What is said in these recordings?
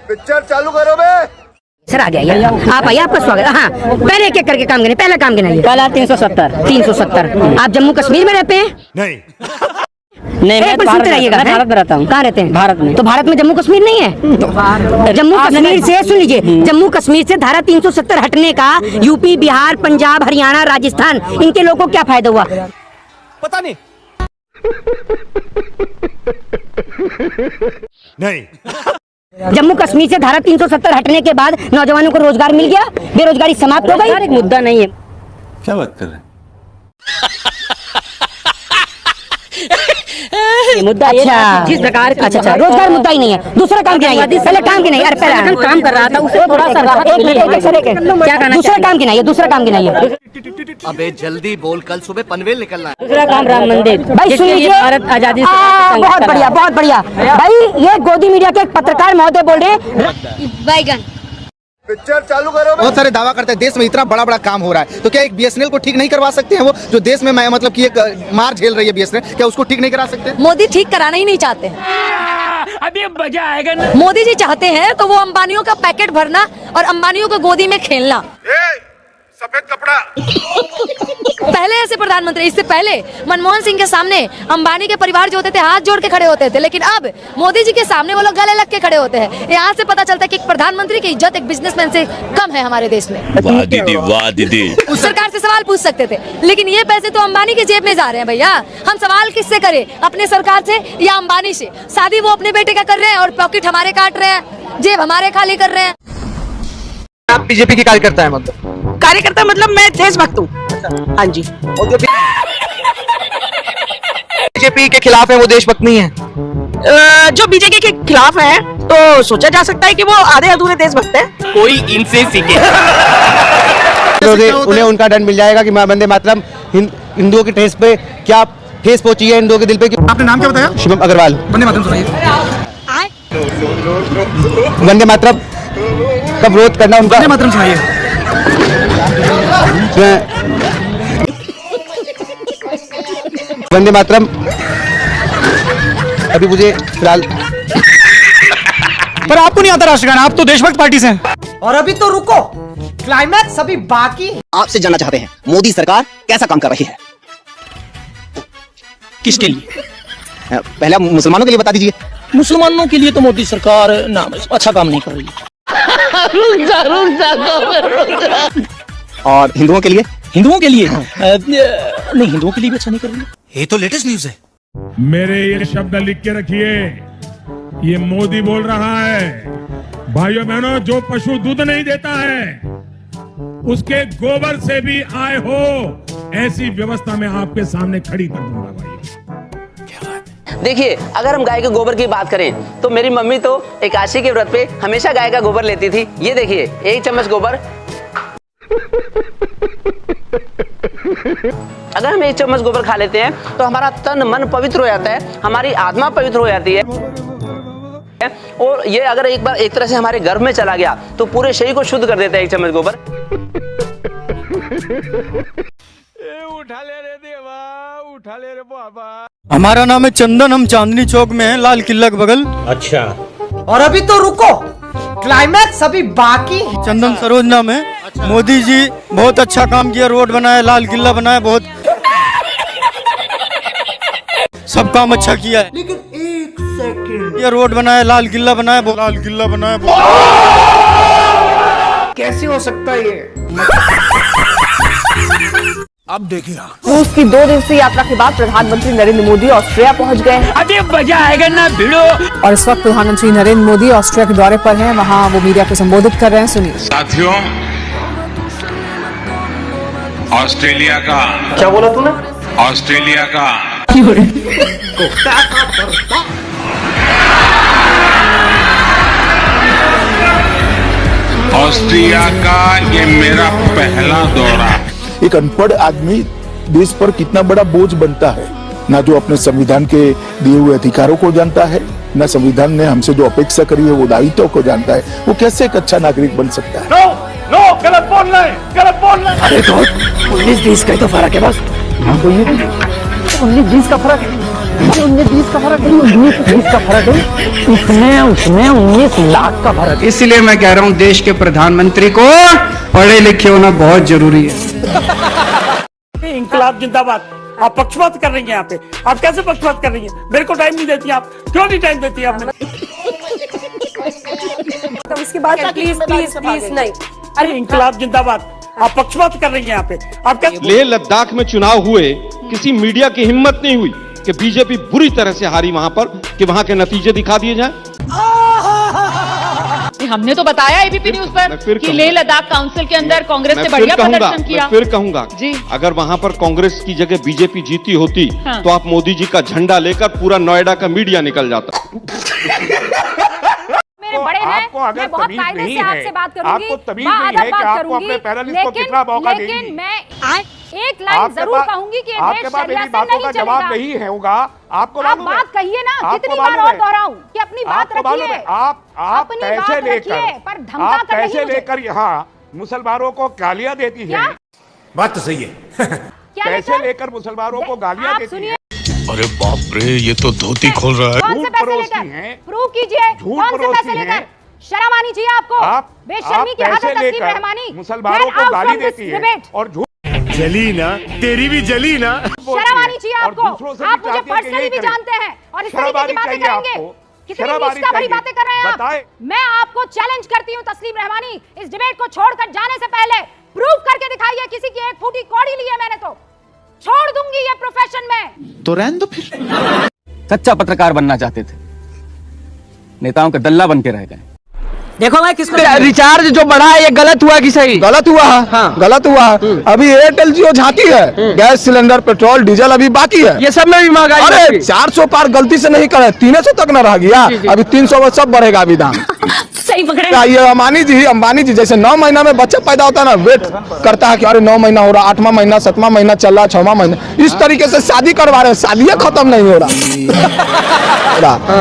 Picture चालू करो बे। Sir आ गया ये आप आइए, आपका स्वागत है। हाँ, पहले एक एक करके काम करें। पहला काम गिनाइए। पहला 370। आप जम्मू कश्मीर में रहते हैं? नहीं मैं भारत में रहता हूँ। कहाँ रहते हैं? भारत में। तो भारत में जम्मू कश्मीर नहीं है? जम्मू कश्मीर से सुन लीजिए, जम्मू कश्मीर से धारा 370 हटने का यूपी, बिहार, पंजाब, हरियाणा, राजस्थान, इनके लोगों को क्या फायदा हुआ? पता नहीं। नहीं जम्मू कश्मीर से धारा 370 हटने के बाद नौजवानों को रोजगार मिल गया, बेरोजगारी समाप्त हो गई। एक मुद्दा नहीं है। क्या बात कर रहे हैं? मुद्दा अच्छा, जिस प्रकार अच्छा रोजगार मुद्दा ही नहीं है। दूसरा काम गिनाइए। पहले काम गिनाइए। अरे पहले काम कर रहा था उससे थोड़ा सा राहत मिली। क्या करना? दूसरा काम गिनाइए। दूसरा काम गिनाइए। अबे जल्दी बोल, कल सुबह पनवेल निकलना है। दूसरा काम राम मंदिर। भाई सुन लीजिए, भारत आजादी बहुत बढ़िया, बहुत बढ़िया। भाई ये गोदी मीडिया के एक पत्रकार महोदय बोल रहे हैं बैगन। पिक्चर चालू करो बे। बहुत सारे दावा करते हैं देश में इतना बड़ा बड़ा काम हो रहा है, तो क्या एक बीएसएनएल को ठीक नहीं करवा सकते हैं? वो जो देश में मतलब कि एक मार झेल रही है बीएसएनएल, क्या उसको ठीक नहीं करा सकते? मोदी ठीक कराना ही नहीं चाहते। अभी मजा आएगा ना। मोदी जी चाहते हैं तो वो अंबानियों का पैकेट भरना और अंबानियों को गोदी में खेलना। सफेद कपड़ा। पहले ऐसे प्रधानमंत्री, इससे पहले मनमोहन सिंह के सामने अंबानी के परिवार जो होते थे हाथ जोड़ के खड़े होते थे, लेकिन अब मोदी जी के सामने वो लोग गले लग के खड़े होते हैं। यहाँ से पता चलता है कि एक प्रधानमंत्री की इज्जत एक बिजनेसमैन से कम है हमारे देश में। वाह दीदी, वाह दीदी। उस सरकार से सवाल पूछ सकते थे, लेकिन ये पैसे तो अंबानी की जेब में जा रहे हैं भैया। हम सवाल किससे करें, अपने सरकार से या अंबानी से? शादी वो अपने बेटे का कर रहे हैं और पॉकेट हमारे काट रहे हैं, जेब हमारे खाली कर रहे हैं। आप बीजेपी की कार्यकर्ता है? कार्यकर्ता मतलब मैं देशभक्त हूँ। हाँ जी। और जो बीजेपी के खिलाफ है वो देशभक्त नहीं है? जो बीजेपी के खिलाफ है तो सोचा जा सकता है कि वो आधे अधूरे देशभक्त है। कोई इनसे सीखे। उन्हें उनका दंड मिल जाएगा कि वंदे मातरम हिंदुओं की ठेस पे क्या ठेस पहुंची है हिंदुओं के दिल पे। आपने नाम क्या बताया? शिवम अग्रवाल। वंदे मातरम सुनाइए। वंदे मातरम का विरोध करना उनका। वंदे मातरम सुनाइए। वंदे मातरम अभी मुझे फिलहाल। पर आपको नहीं आता राष्ट्रगान, आप तो देशभक्त पार्टी से हैं। और अभी तो रुको, क्लाइमैक्स अभी बाकी। आपसे जानना चाहते हैं मोदी सरकार कैसा काम कर रही है? किसके लिए? पहले मुसलमानों के लिए बता दीजिए। मुसलमानों के लिए तो मोदी सरकार ना अच्छा काम नहीं कर रही। और हिंदुओं के लिए? हिंदुओं के लिए नहीं, हिंदुओं के लिए भी अच्छा नहीं कर रही। ये तो लेटेस्ट न्यूज है। मेरे ये शब्द लिख के रखिए, ये मोदी बोल रहा है। भाइयों बहनों, जो पशु दूध नहीं देता है उसके गोबर से भी आय हो, ऐसी व्यवस्था में आपके सामने खड़ी कर दूंगा भाई। देखिए, अगर हम गाय के गोबर की बात करें तो मेरी मम्मी तो एकादशी के व्रत पे हमेशा गाय का गोबर लेती थी। ये देखिए, 1 चम्मच गोबर। अगर हम 1 चम्मच गोबर खा लेते हैं तो हमारा तन मन पवित्र हो जाता है, हमारी आत्मा पवित्र हो जाती है। और ये अगर एक बार एक तरह से हमारे गर्भ में चला गया तो पूरे शरीर को शुद्ध कर देता है 1 चम्मच गोबर। उठा ले रे देवा, उठा ले रे बाबा। हमारा नाम है चंदन, हम चांदनी चौक में हैं, लाल किला के बगल। अच्छा। और अभी तो रुको, क्लाइमैक्स अभी बाकी। चंदन सरोज नाम है। मोदी जी बहुत अच्छा काम किया, रोड बनाया, लाल किला बनाया, बहुत सब काम अच्छा किया है। लेकिन 1 सेकंड, ये रोड बनाया, लाल किला बनाया, लाल किला बनाया। कैसे हो सकता है ये? अब देखिए रूस की 2 दिवसीय यात्रा के बाद प्रधानमंत्री नरेंद्र मोदी ऑस्ट्रिया पहुंच गए हैं। अभी मजा आएगा ना भिड़ो। और इस वक्त प्रधानमंत्री नरेंद्र मोदी ऑस्ट्रिया के दौरे पर हैं, वहां वो मीडिया को संबोधित कर रहे हैं। सुनिए। साथियों, ऑस्ट्रेलिया का क्या बोला तूने? ऑस्ट्रेलिया का ऑस्ट्रिया का ये मेरा पहला दौरा। एक अनपढ़ आदमी देश पर कितना बड़ा बोझ बनता है, ना जो अपने संविधान के दिए हुए अधिकारों को जानता है, ना संविधान ने हमसे जो अपेक्षा करी है वो दायित्व को जानता है। वो कैसे एक अच्छा नागरिक बन सकता है? नो, गलत बोल रहे हैं, गलत बोल रहे हैं। अरे तो 19-20 का ही तो फर्क है बस। 19-20 का फर्क है। 19-20 का फर्क नहीं, 19-20 का फर्क है, उसमें 19 लाख का फर्क। इसलिए मैं कह रहा हूँ देश के प्रधानमंत्री को पढ़े लिखे होना बहुत जरूरी है। इंकलाब जिंदाबाद। आप पक्षपात कर रही हैं यहाँ पे, आप कैसे पक्षपात कर रही हैं? मेरे को टाइम नहीं देती आप, क्यों नहीं टाइम देती आप? तो उसके बाद प्लीज प्लीज प्लीज नहीं। अरे इंकलाब जिंदाबाद। आप पक्षपात कर रही हैं यहाँ पे, आप कैसे? लेह लद्दाख में चुनाव हुए, किसी मीडिया की हिम्मत नहीं हुई कि बीजेपी बुरी तरह से हारी वहां पर, कि वहां के नतीजे दिखा दिए जाएं। हमने तो बताया एबीपी न्यूज पर कि लेह लद्दाख काउंसिल के अंदर कांग्रेस ने बढ़िया प्रदर्शन किया। मैं फिर कहूंगा जी, अगर वहां पर कांग्रेस की जगह बीजेपी जीती होती तो आप मोदी जी का झंडा लेकर पूरा नोएडा का मीडिया निकल जाता। मेरे बड़े हैं, मैं बहुत कायदे से आपसे बात करूंगी, आपको तमीज नहीं है कि आपको अपने पैनलिस्ट को कितना मौका देंगी। लेकिन मैं एक लाइन जरूर कहूंगी कि आपके पास मेरी बातों का जवाब नहीं है होगा। आपको आप बात कहिए ना, कितनी बार और दोहराऊं कि अपनी बात रखिए। आप पैसे लेकर, पर धमका कर पैसे लेकर यहाँ मुसलमानों को गालियां देती है। बात तो सही है। पैसे लेकर मुसलमानों को गालियां देती है। अरे बाप रे, ये तो धोती खोल रहा है। कौन से पैसे लेकर? प्रूव कीजिए, कौन से पैसे लेकर? शर्म आनी चाहिए आपको। बेशर्मी की हद है तस्लीम रहमानी। मुसलमानों को गाली देती है और झूठ। जली ना, तेरी भी जली ना। शर्म आनी चाहिए आपको। आप मुझे पर्सनली भी जानते हैं और इस तरीके की बातें करेंगे। कितनी निष्ठा भरी बातें कर रहे हैं आप। मैं आपको चैलेंज करती हूँ तस्लीम रहमानी, इस डिबेट को छोड़कर जाने से पहले प्रूव करके दिखाइए। किसी की एक फूटी कौड़ी ली है मैंने तो छोड़ दूंगी ये प्रोफेशन में। तो रहने दो फिर। सच्चा पत्रकार बनना चाहते थे, नेताओं का दल्ला बन के रह गए। देखो मैं किसको रिचार्ज जो बढ़ा है ये गलत हुआ कि सही? गलत हुआ है। हाँ। गलत हुआ है। अभी एयरटेल जियो झांकी है, गैस सिलेंडर पेट्रोल डीजल अभी बाकी है। ये सब में भी महंगाई। अरे 400 पार गलती से नहीं करे, 300 तक न रह गया। अभी 300 में सब बढ़ेगा अभी दाम। सही पकड़े। ये अंबानी जी जैसे 9 महीना में बच्चा पैदा होता है ना, वेट करता है कि अरे 9 महीना हो रहा, 8वां महीना 7वां महीना चल रहा, 6वां महीना, इस तरीके से शादी करवा रहे हैं, शादी खत्म नहीं हो रहा।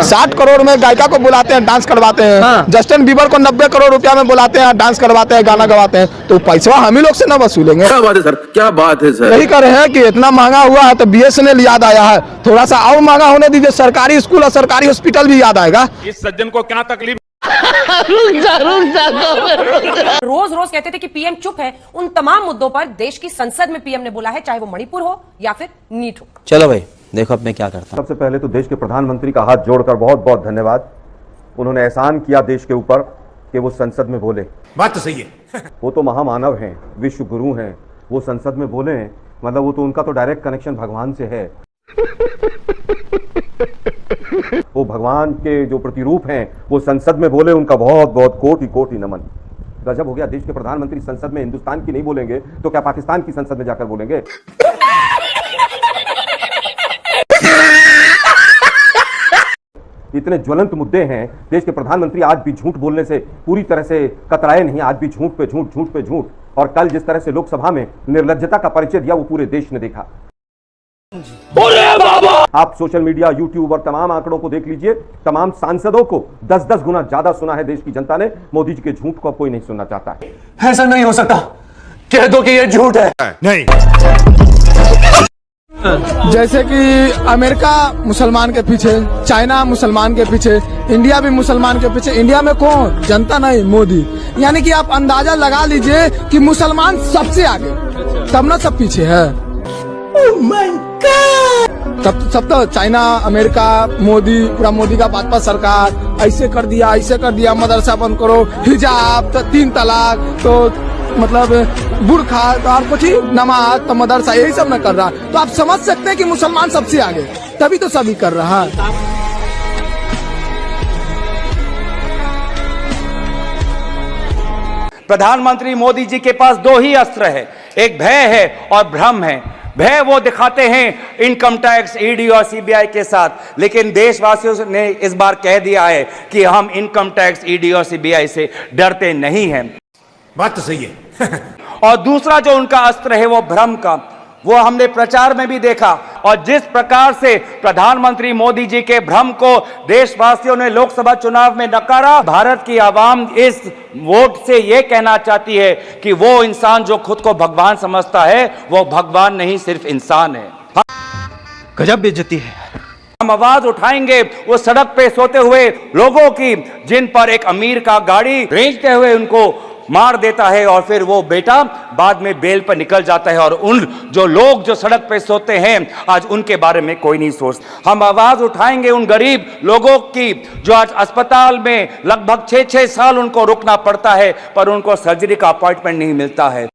60 करोड़ में गायिका को बुलाते हैं, डांस करवाते हैं। जस्टिन बीबर को 90 करोड़ रुपया में बुलाते हैं, डांस करवाते हैं, गाना गवाते हैं। तो पैसा हम ही लोग से न वसूलेंगे? क्या बात है सर, क्या बात है सर। यही कर रहे हैं कि इतना महंगा हुआ है तो BSNL याद आया है। थोड़ा सा और महंगा होने दीजिए, सरकारी स्कूल और सरकारी हॉस्पिटल भी याद आएगा। इस सज्जन को क्या तकलीफ? रोज रोज कहते थे कि पीएम चुप है, उन तमाम मुद्दों पर देश की संसद में पीएम ने बोला है, चाहे वो मणिपुर हो या फिर नीट हो। चलो भाई देखो अब मैं क्या करता हूँ। सबसे पहले तो देश के प्रधानमंत्री का हाथ जोड़कर बहुत बहुत धन्यवाद। उन्होंने एहसान किया देश के ऊपर कि वो संसद में बोले। बात तो सही है। वो तो महामानव हैं, विश्व गुरु हैं, वो संसद में बोले, मतलब वो तो उनका तो डायरेक्ट कनेक्शन भगवान से है। वो भगवान के जो प्रतिरूप हैं वो संसद में बोले, उनका बहुत बहुत कोटि कोटि नमन। गजब हो गया, देश के प्रधानमंत्री संसद में हिंदुस्तान की नहीं बोलेंगे तो क्या पाकिस्तान की संसद में जाकर बोलेंगे? इतने ज्वलंत मुद्दे हैं, देश के प्रधानमंत्री आज भी झूठ बोलने से पूरी तरह से कतराए नहीं, आज भी झूठ पे झूठ, झूठ पे झूठ। और कल जिस तरह से लोकसभा में निर्लज्जता का परिचय दिया वो पूरे देश ने देखा। आप सोशल मीडिया, यूट्यूब और तमाम आंकड़ों को देख लीजिए, तमाम सांसदों को 10-10 गुना ज्यादा सुना है देश की जनता ने। मोदी जी के झूठ को अब कोई नहीं सुनना चाहता है। ऐसा नहीं हो सकता, कह दो कि ये झूठ है। नहीं। जैसे कि अमेरिका मुसलमान के पीछे, चाइना मुसलमान के पीछे, इंडिया भी मुसलमान के पीछे। इंडिया में कौन? जनता नहीं, मोदी। यानी कि आप अंदाजा लगा लीजिए कि मुसलमान सबसे आगे, तब ना सब पीछे है। सब तो चाइना, अमेरिका, मोदी, पूरा मोदी का भाजपा सरकार ऐसे कर दिया, ऐसे कर दिया, मदरसा बंद करो, हिजाब तो 3 तलाक, तो मतलब बुर्खा, तो आप कुछ ही नमाज, तो मदरसा, यही सब न कर रहा। तो आप समझ सकते हैं कि मुसलमान सबसे आगे, तभी तो सभी कर रहा है। प्रधानमंत्री मोदी जी के पास 2 ही अस्त्र है, एक भय है और भ्रम है। भय वो दिखाते हैं इनकम टैक्स, ईडी और सीबीआई के साथ, लेकिन देशवासियों ने इस बार कह दिया है कि हम इनकम टैक्स, ईडी और सीबीआई से डरते नहीं हैं। बात तो सही है। और दूसरा जो उनका अस्त्र है वो भ्रम का, वो हमने प्रचार में भी देखा। और जिस प्रकार से प्रधानमंत्री मोदी जी के भ्रम को देशवासियों ने लोकसभा चुनाव में नकारा, भारत की आवाम इस वोट से ये कहना चाहती है कि वो इंसान जो खुद को भगवान समझता है वो भगवान नहीं, सिर्फ इंसान है। गजब बेइज्जती है, हम आवाज उठाएंगे वो सड़क पे सोते हुए लोगों की, जिन पर एक अमीर का गाड़ी रेंजते हुए उनको मार देता है और फिर वो बेटा बाद में बेल पर निकल जाता है, और उन जो लोग जो सड़क पे सोते हैं आज उनके बारे में कोई नहीं सोचता। हम आवाज उठाएंगे उन गरीब लोगों की जो आज अस्पताल में लगभग 6-6 साल उनको रुकना पड़ता है पर उनको सर्जरी का अपॉइंटमेंट नहीं मिलता है।